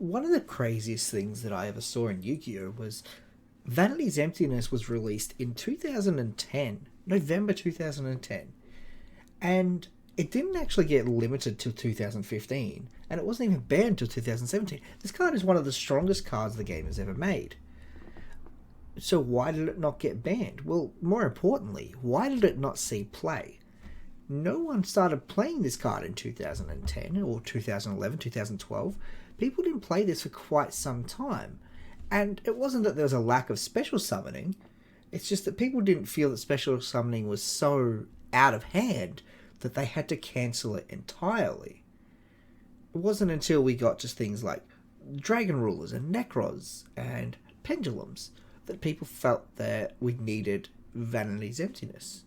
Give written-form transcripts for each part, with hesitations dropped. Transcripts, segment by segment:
one of the craziest things that I ever saw in Yu-Gi-Oh was Vanity's Emptiness was released in 2010, November 2010, and it didn't actually get limited till 2015, and it wasn't even banned till 2017. This card is one of the strongest cards the game has ever made. So why did it not get banned? Well, more importantly, why did it not see play? No one started playing this card in 2010 or 2011, 2012. People didn't play this for quite some time. And it wasn't that there was a lack of special summoning, it's just that people didn't feel that special summoning was so out of hand that they had to cancel it entirely. It wasn't until we got just things like Dragon Rulers and Necros and Pendulums that people felt that we needed Vanity's Emptiness.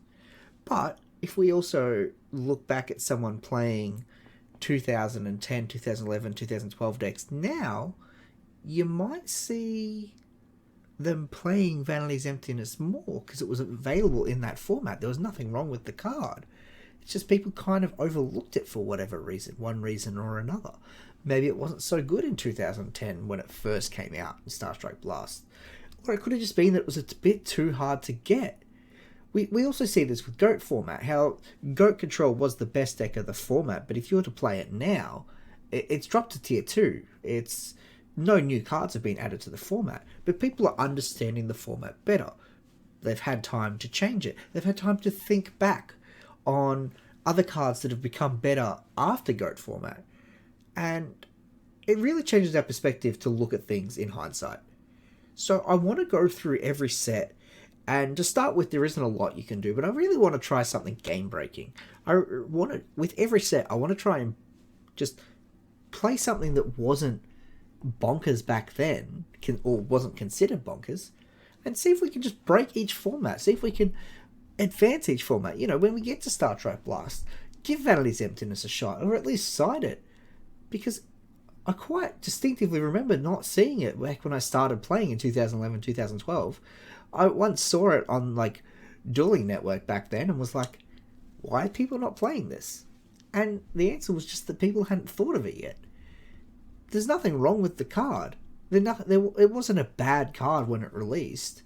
But if we also look back at someone playing 2010, 2011, 2012 decks now, you might see them playing Vanity's Emptiness more because it was available in that format. There was nothing wrong with the card. It's just people kind of overlooked it for whatever reason, one reason or another. Maybe it wasn't so good in 2010 when it first came out in Starstrike Blast. Or it could have just been that it was a bit too hard to get. We also see this with GOAT format, how GOAT Control was the best deck of the format, but if you were to play it now, it's dropped to tier 2. It's no new cards have been added to the format, but people are understanding the format better. They've had time to change it. They've had time to think back on other cards that have become better after GOAT format. And it really changes our perspective to look at things in hindsight. So I want to go through every set, and to start with, there isn't a lot you can do, but I really want to try something game-breaking. With every set, I want to try and just play something that wasn't bonkers back then, or wasn't considered bonkers, and see if we can just break each format, see if we can advance each format. You know, when we get to Star Trek Blast, give Vanity's Emptiness a shot, or at least side it, because I quite distinctively remember not seeing it back when I started playing in 2011, 2012. I once saw it on, like, Dueling Network back then and was like, why are people not playing this? And the answer was just that people hadn't thought of it yet. There's nothing wrong with the card. It wasn't a bad card when it released.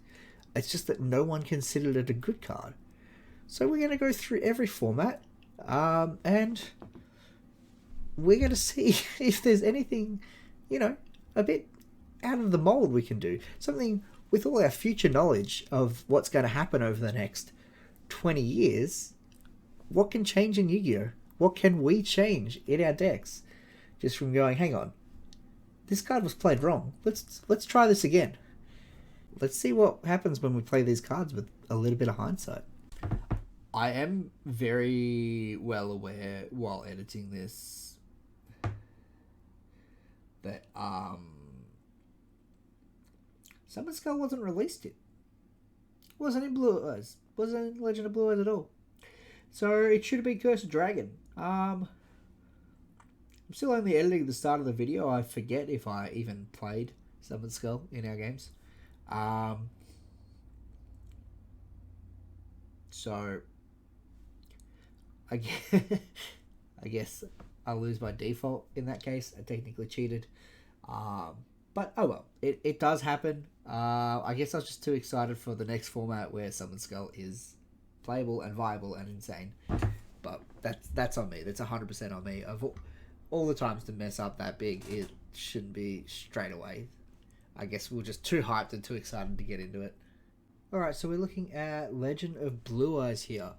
It's just that no one considered it a good card. So we're going to go through every format, and we're going to see if there's anything, a bit out of the mold we can do. Something with all our future knowledge of what's going to happen over the next 20 years, what can change in Yu-Gi-Oh? What can we change in our decks? Just from going, hang on, this card was played wrong. Let's try this again. Let's see what happens when we play these cards with a little bit of hindsight. I am very well aware while editing this that Summon Skull wasn't released yet. Wasn't in Blue Eyes. Wasn't in Legend of Blue Eyes at all. So it should have been Cursed Dragon. I'm still only editing the start of the video. I forget if I even played Summon Skull in our games. So I guess I'll lose by default in that case. I technically cheated. But oh well, it does happen. I guess I was just too excited for the next format where Summon Skull is playable and viable and insane. But that's on me. That's 100% on me. Of all the times to mess up that big, it shouldn't be straight away. I guess we're just too hyped and too excited to get into it. Alright, so we're looking at Legend of Blue Eyes here.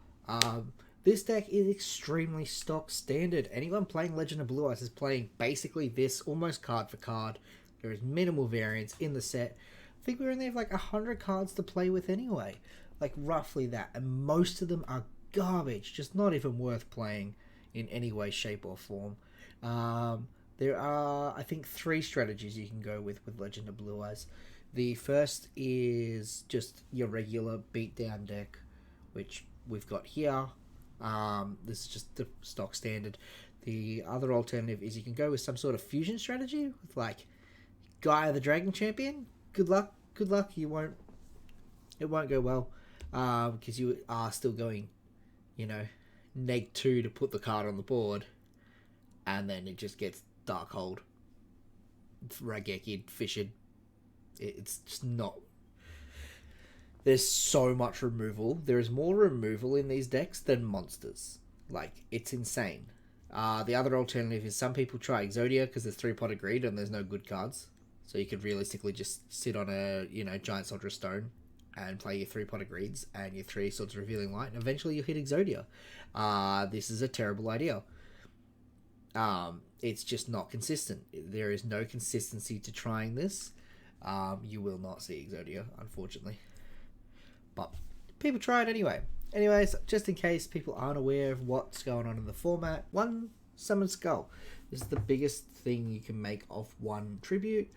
This deck is extremely stock standard. Anyone playing Legend of Blue Eyes is playing basically this, almost card for card. There is minimal variance in the set. I think we only have like 100 cards to play with anyway. Like roughly that. And most of them are garbage. Just not even worth playing in any way, shape or form. There are, I think, 3 strategies you can go with Legend of Blue Eyes. The first is just your regular beatdown deck, which we've got here. This is just the stock standard. The other alternative is you can go with some sort of fusion strategy with like Gaia the Dragon Champion. Good luck. It won't go well because you are still going, neg 2 to put the card on the board, and then it just gets Dark Hold. Raigeki, Fissured. It's just not. There's so much removal. There is more removal in these decks than monsters. Like, it's insane. The other alternative is some people try Exodia because there's 3-Pot Greed and there's no good cards. So you could realistically just sit on a, Giant Soldier of Stone and play your 3-Pot Greeds and your 3 Swords of Revealing Light, and eventually you'll hit Exodia. This is a terrible idea. It's just not consistent. There is no consistency to trying this. You will not see Exodia, unfortunately. But people try it anyway. Anyways, just in case people aren't aware of what's going on in the format, 1 Summon Skull. This is the biggest thing you can make off 1 tribute.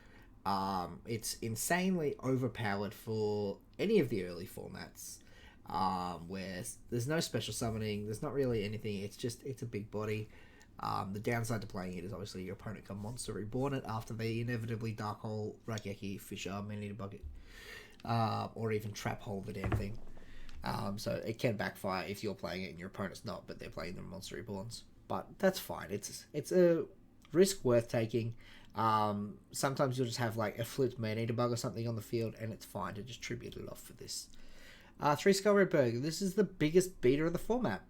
It's insanely overpowered for any of the early formats, where there's no special summoning, there's not really anything, it's a big body. The downside to playing it is obviously your opponent can Monster Reborn it after they inevitably Dark Hole, Raigeki, Fissure, Man-Eater Bucket, or even Trap Hole the damn thing. So it can backfire if you're playing it and your opponent's not, but they're playing the Monster Reborns. But that's fine. It's a risk worth taking. Sometimes you'll just have like a flipped Man-Eater Bug or something on the field, and it's fine to just tribute it off for this. 3 Skull Red Burger. This is the biggest beater of the format.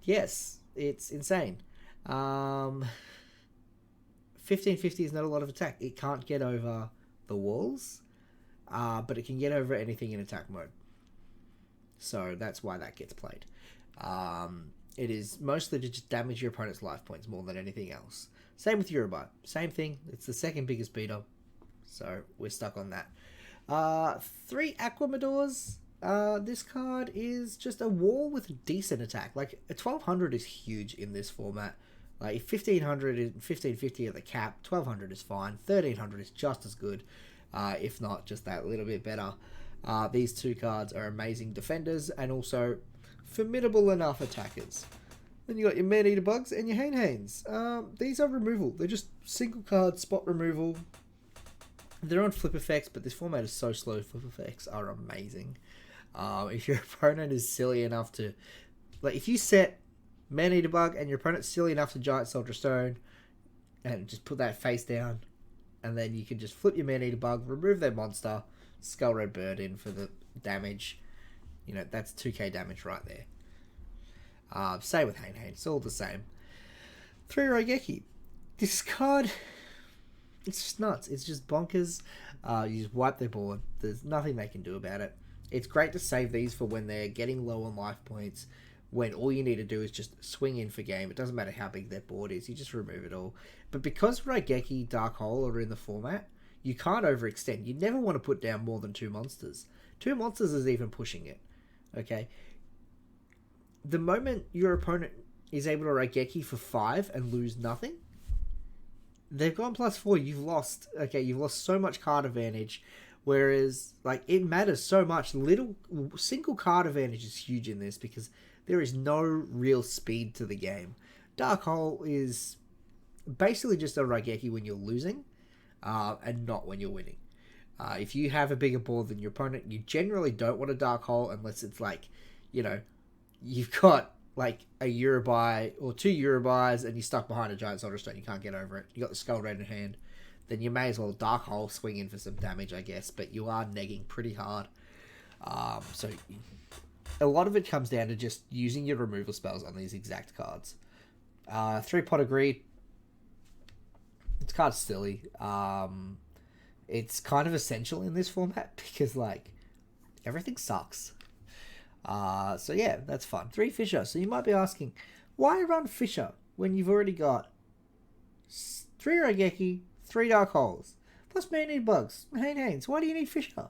Yes, it's insane. 1550 is not a lot of attack. It can't get over the walls, but it can get over anything in attack mode. So that's why that gets played. It is mostly to just damage your opponent's life points more than anything else. Same with Eurobite. Same thing. It's the second biggest beater. So we're stuck on that. 3 Aquamadors. This card is just a wall with a decent attack. Like, a 1200 is huge in this format. Like, 1500 and 1550 at the cap. 1200 is fine. 1300 is just as good. If not, just that little bit better. These 2 cards are amazing defenders and also formidable enough attackers. Then you got your Man-Eater Bugs and your Hanes. These are removal. They're just single card spot removal. They're on flip effects, but this format is so slow. Flip effects are amazing. If your opponent is silly enough to... Like, if you set Man-Eater Bug and your opponent's silly enough to Giant Soldier Stone and just put that face down, and then you can just flip your Man-Eater Bug, remove their monster, Skull Red Bird in for the damage. That's 2k damage right there. Same with Hane. It's all the same. 3 Raigeki. This card, it's just nuts. It's just bonkers. You just wipe their board. There's nothing they can do about it. It's great to save these for when they're getting low on life points, when all you need to do is just swing in for game. It doesn't matter how big their board is. You just remove it all. But because Raigeki, Dark Hole are in the format, you can't overextend. You never want to put down more than 2 monsters. 2 monsters is even pushing it. Okay? The moment your opponent is able to Raigeki for 5 and lose nothing, they've gone +4. You've lost. Okay, you've lost so much card advantage. Whereas, like, it matters so much. Little single card advantage is huge in this because there is no real speed to the game. Dark Hole is basically just a Raigeki when you're losing, and not when you're winning. If you have a bigger board than your opponent, you generally don't want a Dark Hole unless it's like, you've got like a Eurobuy or 2 Eurobuys and you're stuck behind a Giant Soldier Stone. You can't get over it. You got the Skull Red in hand. Then you may as well Dark Hole, swing in for some damage, I guess. But you are negging pretty hard. So a lot of it comes down to just using your removal spells on these exact cards. 3-Pot Greed. This card's silly. It's kind of essential in this format because, like, everything sucks. So yeah, that's fun. 3 Fissure. So you might be asking, why run Fissure when you've already got 3 Raigeki, 3 Dark Holes, plus Man-Eater Bugs, Hanes. Why do you need Fissure?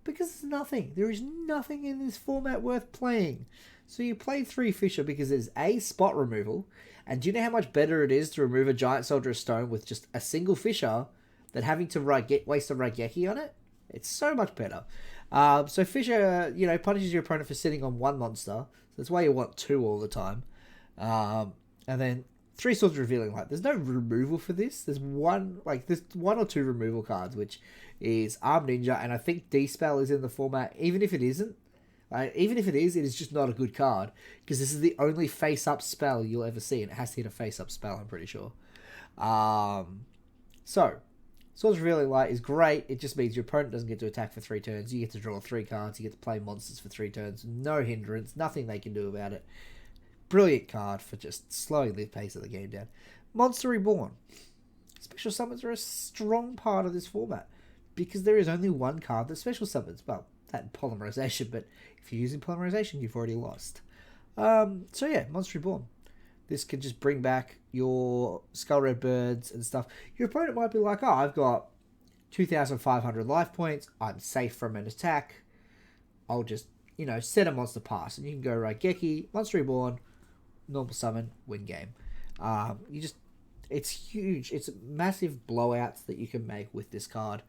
Because there's nothing. There is nothing in this format worth playing. So you play 3 Fissure because there's A, spot removal, and do you know how much better it is to remove a Giant Soldier of Stone with just a single Fissure than having to waste a Raigeki on it? It's so much better. So Fissure, punishes your opponent for sitting on 1 monster. So that's why you want 2 all the time. And then 3 Swords of Revealing Light. There's no removal for this. There's 1 or 2 removal cards, which is Armed Ninja, and I think D-Spell is in the format. Even if it isn't, even if it is just not a good card, because this is the only face-up spell you'll ever see, and it has to hit a face-up spell, I'm pretty sure. So, Swords Really Light is great. It just means your opponent doesn't get to attack for 3 turns. You get to draw 3 cards. You get to play monsters for 3 turns. No hindrance. Nothing they can do about it. Brilliant card for just slowing the pace of the game down. Monster Reborn. Special summons are a strong part of this format because there is only one card that special summons. Well, that polymerization, but if you're using polymerization, you've already lost. So yeah, Monster Reborn. This can just bring back your Skull Red Birds and stuff. Your opponent might be like, oh, I've got 2,500 life points. I'm safe from an attack. I'll just, set a monster pass. And you can go Raigeki, Monster Reborn, normal summon, win game. It's huge. It's massive blowouts that you can make with this card.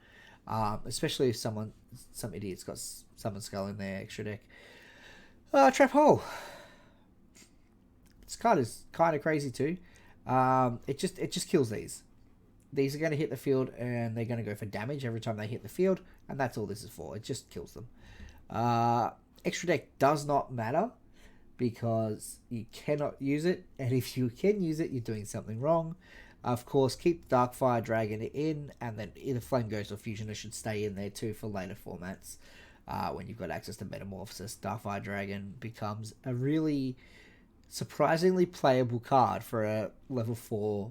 Especially if some idiot's got Summon Skull in their extra deck. Trap Hole. This card is kind of crazy too. It just kills these. These are going to hit the field and they're going to go for damage every time they hit the field, and that's all this is for. It just kills them. Extra deck does not matter because you cannot use it, and if you can use it, you're doing something wrong. Of course, keep Darkfire Dragon in, and then either Flame Ghost or Fusioner should stay in there too for later formats. When you've got access to Metamorphosis, Darkfire Dragon becomes a really surprisingly playable card for a level 4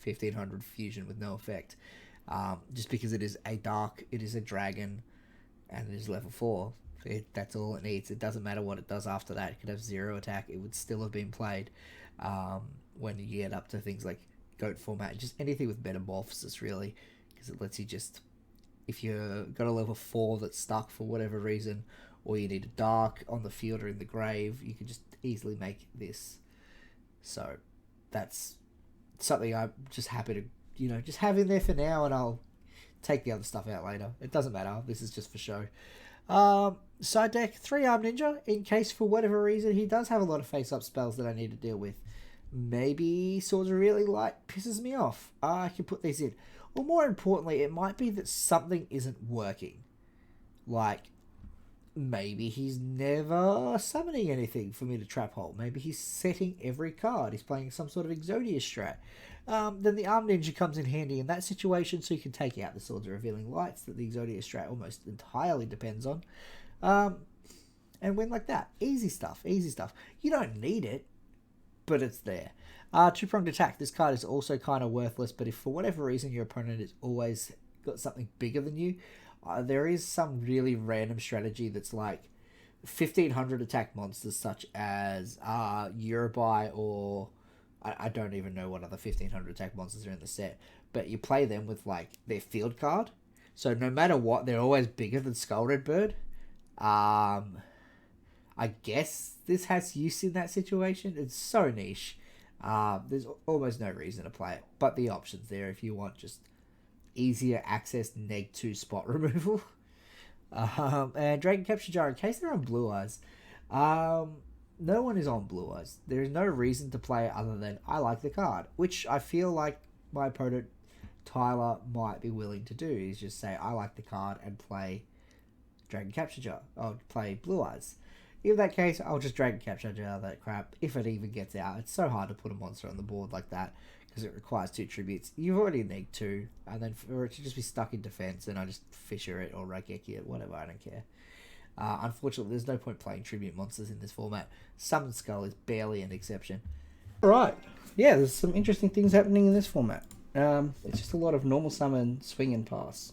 1500 fusion with no effect. Just because it is a dragon, and it is level 4. That's all it needs. It doesn't matter what it does after that. It could have 0 attack. It would still have been played when you get up to things like Goat format. Just anything with Metamorphosis, really. Because it lets you just... If you've got a level 4 that's stuck for whatever reason, or you need a dark on the field or in the grave, you can just easily make this. So that's something I'm just happy to, just have in there for now, and I'll take the other stuff out later. It doesn't matter. This is just for show. Side deck, 3-Armed Ninja, in case for whatever reason he does have a lot of face-up spells that I need to deal with. Maybe Swords Are Really Light pisses me off. I can put these in. Or more importantly, it might be that something isn't working. Like, maybe he's never summoning anything for me to trap hole. Maybe he's setting every card. He's playing some sort of Exodia strat. Then the Armed Ninja comes in handy in that situation, so you can take out the Swords of Revealing Lights that the Exodia strat almost entirely depends on. And win like that. Easy stuff. You don't need it, but it's there. Two-Pronged Attack. This card is also kind of worthless, but if for whatever reason your opponent has always got something bigger than you, there is some really random strategy that's like 1,500 attack monsters such as Yurubai, or I don't even know what other 1,500 attack monsters are in the set, but you play them with like their field card, so no matter what, they're always bigger than Skull Red Bird. I guess this has use in that situation. It's so niche. There's almost no reason to play it, but the option's there if you want just easier access neg 2 spot removal. And Dragon Capture Jar, in case they're on Blue Eyes. No one is on Blue Eyes. There is no reason to play it other than I like the card, which I feel like my opponent Tyler might be willing to do, is just say I like the card and play Dragon Capture Jar. I'll play Blue Eyes. In that case, I'll just Dragon Capture Jar that crap if it even gets out. It's so hard to put a monster on the board like that because it requires 2 tributes. You've already neg 2, and then for it to just be stuck in defense, then I just Fisher it or Raigeki it, whatever, I don't care. Unfortunately, there's no point playing tribute monsters in this format. Summon Skull is barely an exception. Right. Yeah, there's some interesting things happening in this format. It's just a lot of normal summon, swing and pass.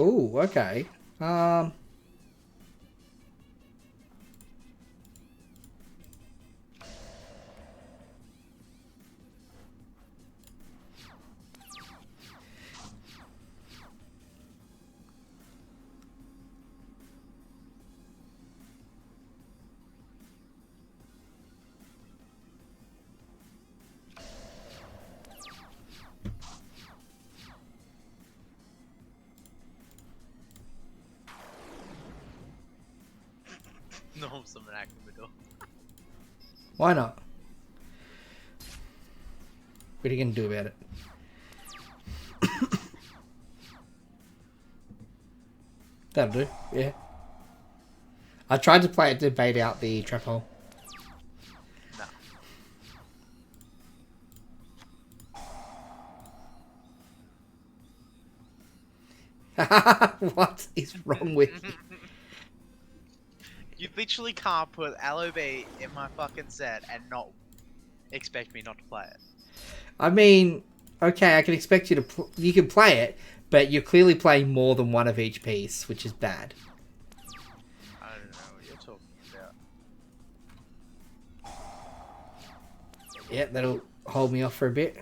Oh, okay. normal summon Akabador. Why not? What are you going to do about it? That'll do, yeah. I tried to play it to bait out the trap hole. No. What is wrong with you? You literally can't put LOB in my fucking set and not expect me not to play it. I mean, okay, I can expect you to... you can play it, but you're clearly playing more than one of each piece, which is bad. I don't know what you're talking about. Yeah, that'll hold me off for a bit.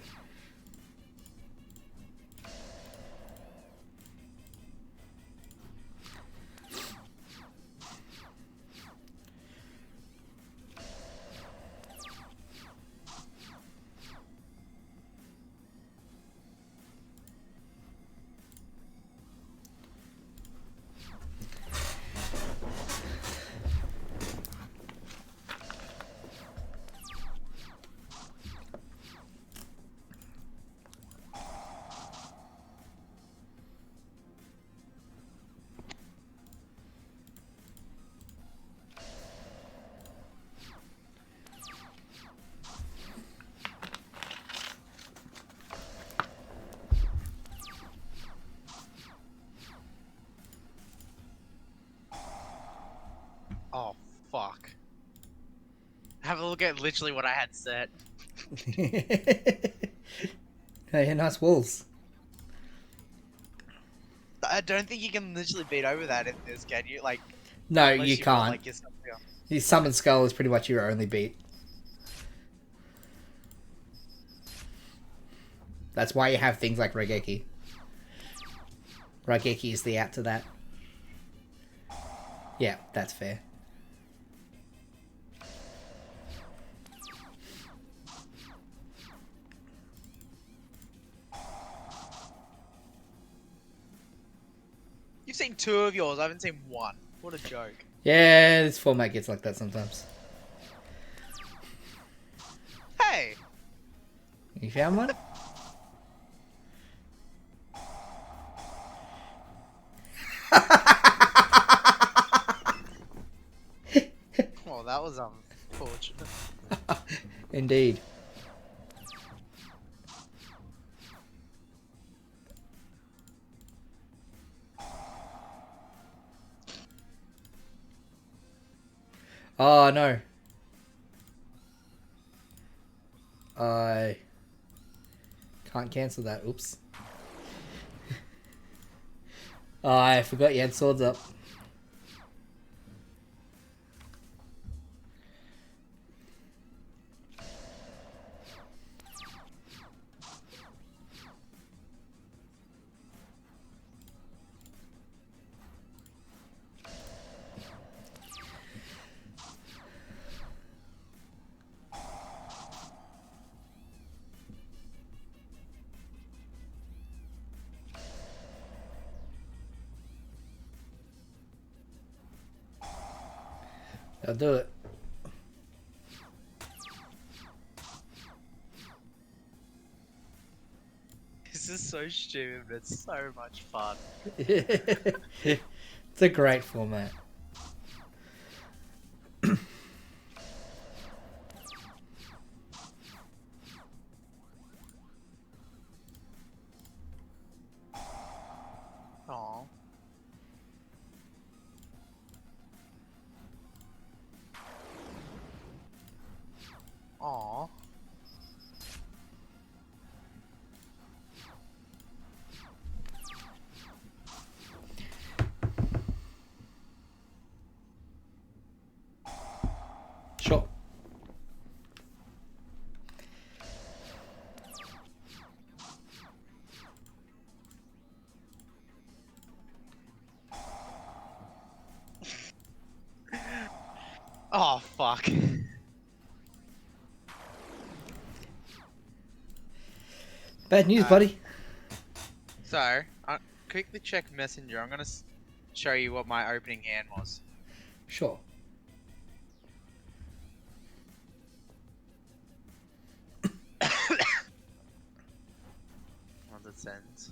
Oh, fuck. Have a look at literally what I had set. Hey, nice walls. I don't think you can literally beat over that in this, can you? Like, No, unless you you've got, can't. like, your stuff here. The Summon Skull is pretty much your only beat. That's why you have things like Regeki. Regeki is the out to that. Yeah, that's fair. You've seen 2 of yours, I haven't seen 1. What a joke. Yeah, this format gets like that sometimes. Hey! You found one? Well, that was unfortunate. Indeed. Oh no. I can't cancel that. Oops. Oh, I forgot you had swords up. I'll do it. This is so stupid, but it's so much fun. It's a great format. Aw. Aw. Sure. Oh, fuck. Bad news, buddy. So, quickly check Messenger. I'm gonna show you what my opening hand was. Sure. nonsense.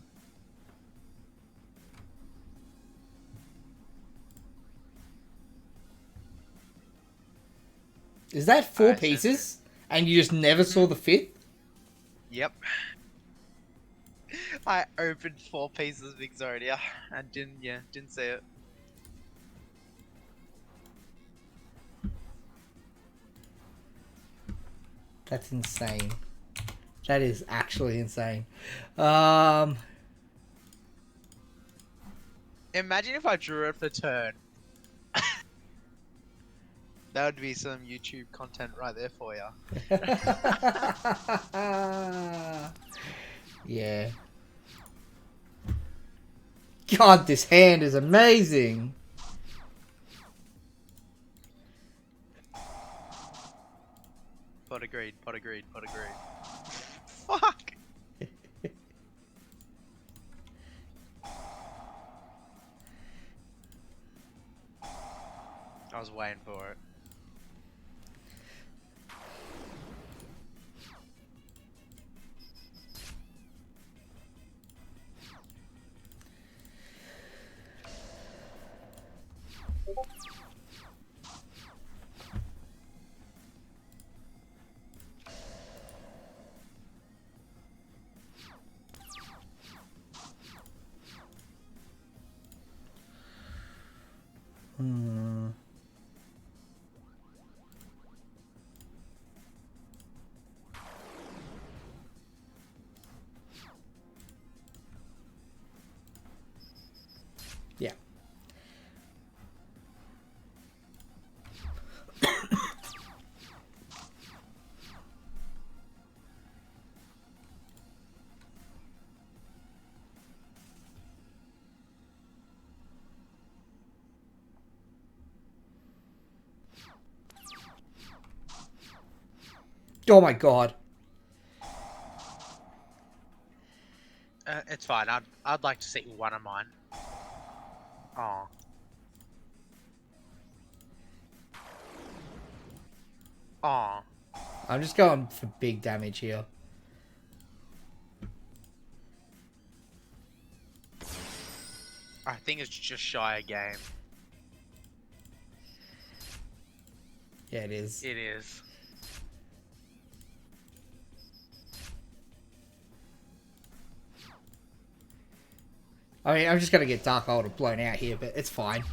Is that 4 Alright, so- pieces? And you just never saw the 5th? Yep. I opened 4 pieces of Exodia and didn't see it. That's insane. That is actually insane. Um, Imagine if I drew it for turn. That would be some YouTube content right there for you. yeah. God, this hand is amazing. Pot agreed, pot agreed, pot agreed. Fuck! I was waiting for it. Hmm. Yeah. Oh my god. It's fine. I'd like to see one of mine. Oh. Oh. I'm just going for big damage here. I think it's just shy a game. Yeah, it is. It is. I mean, I'm just going to get Dark Holder blown out here, but it's fine.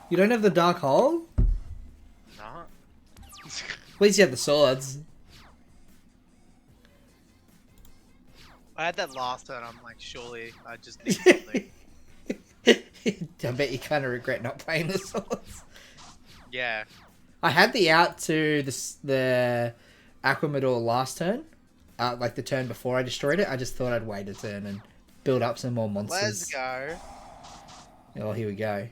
You don't have the Dark Hole? No. At least you have the swords. I had that last turn. I'm like, surely I just need something. I bet you kind of regret not playing the swords. Yeah. I had the out to the Aquamador last turn. Like the turn before I destroyed it. I just thought I'd wait a turn and build up some more monsters. Let's go. Oh, here we go.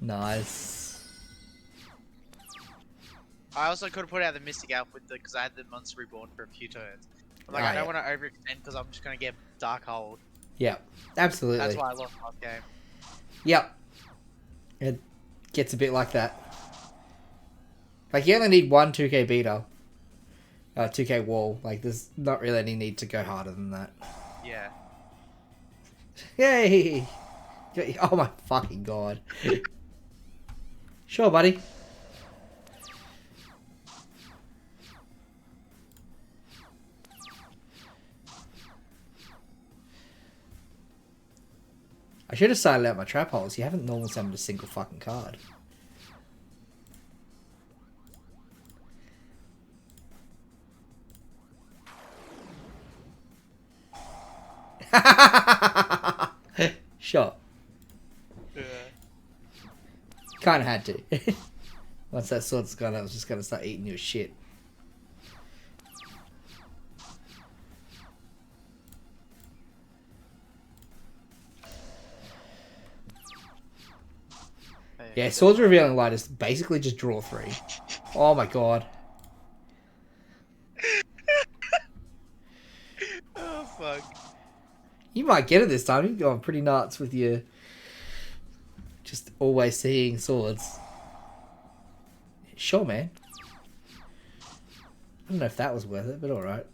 Nice. I also could have put out the Mystic Elf with the because I had the Monster Reborn for a few turns. I'm like, Ah, I don't yeah. want to overextend because I'm just gonna get Dark Hold. Yeah, absolutely. That's why I lost last game. Yep. It gets a bit like that. Like, you only need one 2k beater. 2k wall. Like, there's not really any need to go harder than that. Yeah. Yay! Oh my fucking god. Sure, buddy. I should have started out my trap holes. You haven't normal summoned a single fucking card. Sure. Yeah. Kind of had to. Once that sword's gone, I was just going to start eating your shit. Yeah, Swords Revealing Light is basically just draw 3. Oh my god. Oh fuck. You You might get it this time. You're going pretty nuts with your just always seeing swords. Sure, man. I don't know if that was worth it, but alright.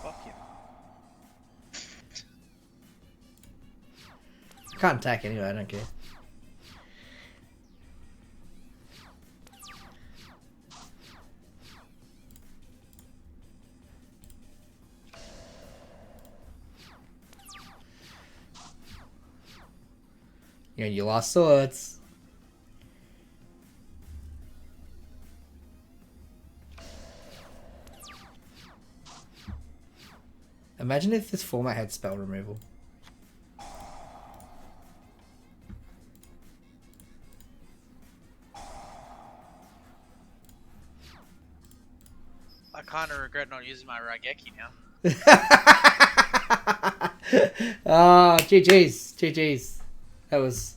Fuck you. Can't attack anyway, I don't care. You know, you lost swords. Imagine if this format had spell removal. I kind of regret not using my Raigeki now. Ah, GG's. GG's. That was...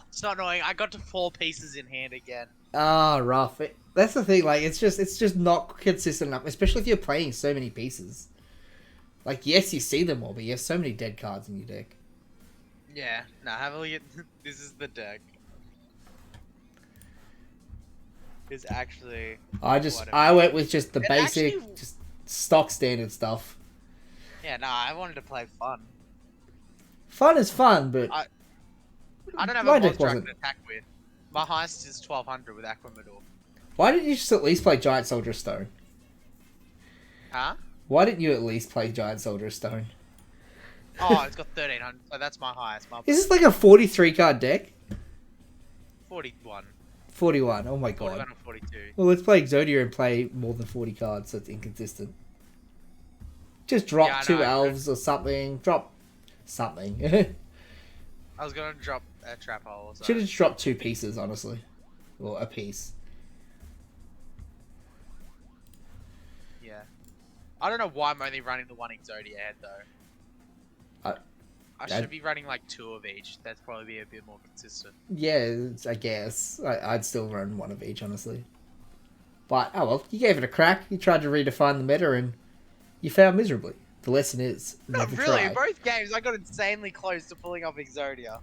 It's not annoying. I got to 4 pieces in hand again. rough. That's the thing, like, it's just not consistent enough, especially if you're playing so many pieces. Like, yes, you see them all, but you have so many dead cards in your deck. Yeah. Nah, have a look at... This is the deck. It's actually... I went with just the It basic, actually- just stock standard stuff. Yeah, nah, I wanted to play fun. Fun is fun, but... I don't have My a deck monster I wasn't. can attack with. My highest is 1200 with Aquamador. Why didn't you just at least play Giant Soldier of Stone? Huh? Why didn't you at least play Giant Soldier of Stone? Oh, it's got 1300, so that's my highest. My Is this like a 43 card deck? 41. 41, oh my god. 41 or 42. Well, let's play Exodia and play more than 40 cards, so it's inconsistent. Just drop Yeah, I 2 know, elves or something. Drop something. I was gonna drop a trap hole or Should something. have just dropped 2 pieces, honestly. Or a piece. Yeah. I don't know why I'm only running the one Exodia head though. I should be running like 2 of each. That'd probably be a bit more consistent. Yeah, I guess. I'd still run 1 of each, honestly. But, oh well, you gave it a crack. You tried to redefine the meta and you failed miserably. The lesson is, Not never really. try. In both games, I got insanely close to pulling off Exodia.